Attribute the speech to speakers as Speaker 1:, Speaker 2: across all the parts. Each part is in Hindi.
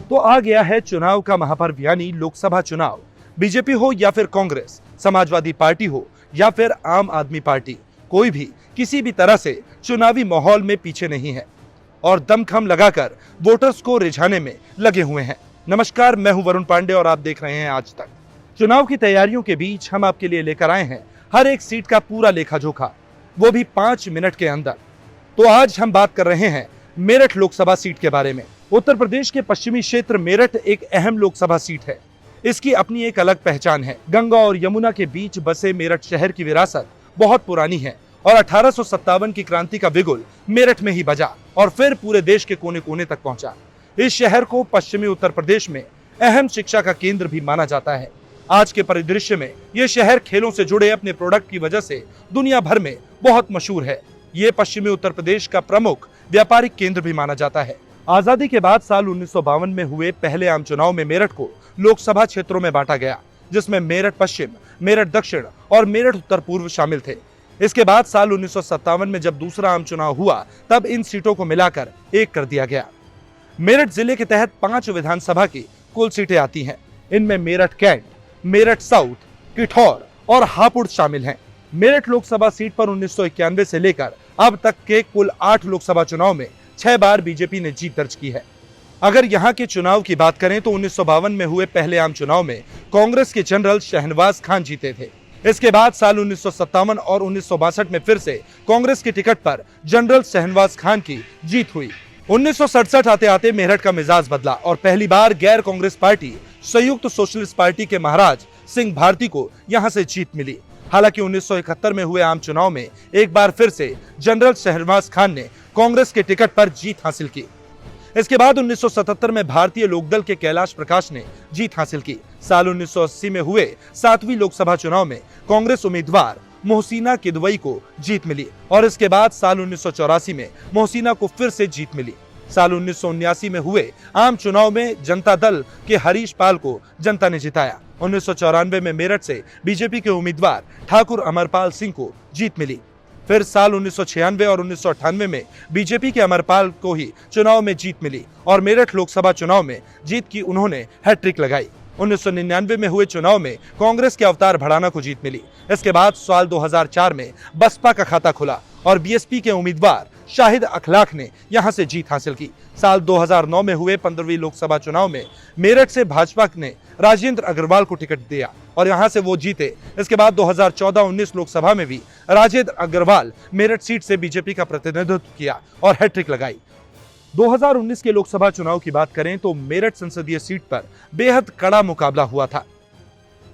Speaker 1: तो आ गया है चुनाव का महापर्व यानी लोकसभा चुनाव। बीजेपी हो या फिर कांग्रेस, समाजवादी पार्टी हो या फिर आम आदमी पार्टी, कोई भी किसी भी तरह से चुनावी माहौल में पीछे नहीं है और दमखम लगाकर वोटर्स को रिझाने में लगे हुए हैं। नमस्कार, मैं हूं वरुण पांडे और आप देख रहे हैं आज तक। चुनाव की तैयारियों के बीच हम आपके लिए लेकर आए हैं हर एक सीट का पूरा लेखा जोखा, वो भी 5 मिनट के अंदर। तो आज हम बात कर रहे हैं मेरठ लोकसभा सीट के बारे में। उत्तर प्रदेश के पश्चिमी क्षेत्र मेरठ एक अहम लोकसभा सीट है। इसकी अपनी एक अलग पहचान है। गंगा और यमुना के बीच बसे मेरठ शहर की विरासत बहुत पुरानी है और 1857 की क्रांति का बिगुल मेरठ में ही बजा और फिर पूरे देश के कोने कोने तक पहुंचा। इस शहर को पश्चिमी उत्तर प्रदेश में अहम शिक्षा का केंद्र भी माना जाता है। आज के परिदृश्य में यह शहर खेलों से जुड़े अपने प्रोडक्ट की वजह से दुनिया भर में बहुत मशहूर है। ये पश्चिमी उत्तर प्रदेश का प्रमुख व्यापारिक केंद्र भी माना जाता है। आजादी के बाद साल 1952 में हुए पहले आम चुनाव में मेरठ को लोकसभा क्षेत्रों में बांटा गया, जिसमें मेरठ पश्चिम, मेरठ दक्षिण और मेरठ उत्तर पूर्व शामिल थे। इसके बाद साल 1957 में जब दूसरा आम चुनाव हुआ, तब इन सीटों को मिलाकर एक कर दिया गया। मेरठ जिले के तहत 5 विधानसभा की कुल सीटें आती हैं। इनमें मेरठ कैंट, मेरठ साउथ, किठौर और हापुड़ शामिल हैं। मेरठ लोकसभा सीट पर 1991 से लेकर अब तक के कुल 8 लोकसभा चुनाव में 6 बार बीजेपी ने जीत दर्ज की है। अगर यहाँ के चुनाव की बात करें तो 1952 में हुए पहले आम चुनाव में कांग्रेस के जनरल शहनवाज खान जीते थे। इसके बाद साल 1957 और 1962 में फिर से कांग्रेस के टिकट पर जनरल शहनवाज खान की जीत हुई। 1967 आते आते मेरठ का मिजाज बदला और पहली बार गैर कांग्रेस पार्टी संयुक्त सोशलिस्ट पार्टी के महाराज सिंह भारती को यहां से जीत मिली। हालांकि 1971 में हुए आम चुनाव में एक बार फिर से जनरल शहनवाज खान ने कांग्रेस के टिकट पर जीत हासिल की। इसके बाद 1977 में भारतीय लोकदल के कैलाश प्रकाश ने जीत हासिल की। साल 1980 में हुए 7वीं लोकसभा चुनाव में कांग्रेस उम्मीदवार मोहसिना किदवई को जीत मिली और इसके बाद साल 1984 में मोहसिना को फिर से जीत मिली। साल 1979 में हुए आम चुनाव में जनता दल के हरीश पाल को जनता ने जिताया। 1994 में मेरठ से बीजेपी के उम्मीदवार ठाकुर अमरपाल सिंह को जीत मिली। फिर साल 1996 और 1998 में बीजेपी के अमरपाल को ही चुनाव में जीत मिली और मेरठ लोकसभा चुनाव में जीत की उन्होंने हैट्रिक लगाई। 1999 में हुए चुनाव में कांग्रेस के अवतार भड़ाना को जीत मिली। इसके बाद साल 2004 में बसपा का खाता खुला और बीएसपी के उम्मीदवार शाहिद अखलाक ने यहां से जीत हासिल की। साल 2009 में हुए 15वीं लोकसभा चुनाव में मेरठ से भाजपा ने राजेंद्र अग्रवाल को टिकट दिया और यहां से वो जीते। इसके बाद 2014-19 लोकसभा में भी राजेंद्र अग्रवाल मेरठ सीट से बीजेपी का प्रतिनिधित्व किया और हैट्रिक लगाई। 2019 के लोकसभा चुनाव की बात करें तो मेरठ संसदीय सीट पर बेहद कड़ा मुकाबला हुआ था।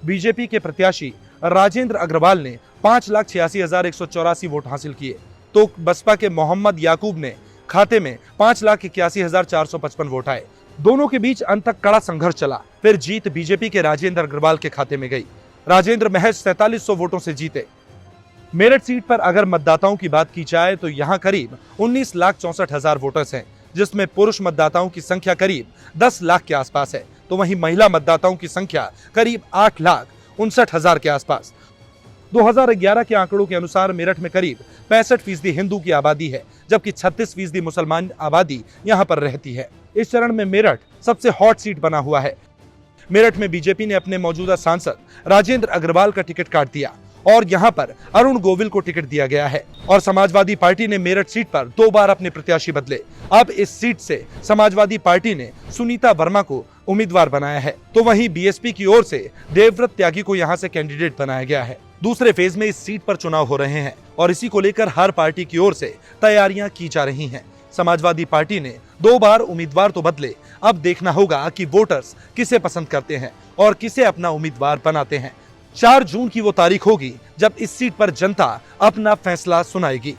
Speaker 1: बीजेपी के प्रत्याशी राजेंद्र अग्रवाल ने 5,86,184 वोट हासिल किए, तो बसपा के मोहम्मद याकूब ने खाते में 5,81,455 वोट आए। दोनों के बीच अंत तक कड़ा संघर्ष चला। फिर जीत बीजेपी के राजेंद्र अग्रवाल के खाते में गई। राजेंद्र महज 4300 वोटों से जीते। मेरठ सीट पर अगर मतदाताओं की बात की जाए तो यहाँ करीब 19,64,000 वोटर्स हैं, जिसमें पुरुष मतदाताओं की संख्या करीब 10 लाख के आसपास है, तो वहीं महिला मतदाताओं की संख्या करीब 8,59,000 के आसपास। 2011 के आंकड़ों के अनुसार मेरठ में करीब 65% हिंदू की आबादी है, जबकि 36% मुसलमान आबादी यहां पर रहती है। इस चरण में मेरठ सबसे हॉट सीट बना हुआ है। मेरठ में बीजेपी ने अपने मौजूदा सांसद राजेंद्र अग्रवाल का टिकट काट दिया और यहां पर अरुण गोविल को टिकट दिया गया है और समाजवादी पार्टी ने मेरठ सीट पर 2 बार अपने प्रत्याशी बदले। अब इस सीट से समाजवादी पार्टी ने सुनीता वर्मा को उम्मीदवार बनाया है, तो वहीं बीएसपी की ओर से देवव्रत त्यागी को यहां से कैंडिडेट बनाया गया है। दूसरे फेज में इस सीट पर चुनाव हो रहे हैं और इसी को लेकर हर पार्टी की ओर से तैयारियां की जा रही हैं। समाजवादी पार्टी ने 2 बार उम्मीदवार तो बदले, अब देखना होगा कि वोटर्स किसे पसंद करते हैं और किसे अपना उम्मीदवार बनाते हैं। 4 जून की वो तारीख होगी जब इस सीट पर जनता अपना फैसला सुनाएगी।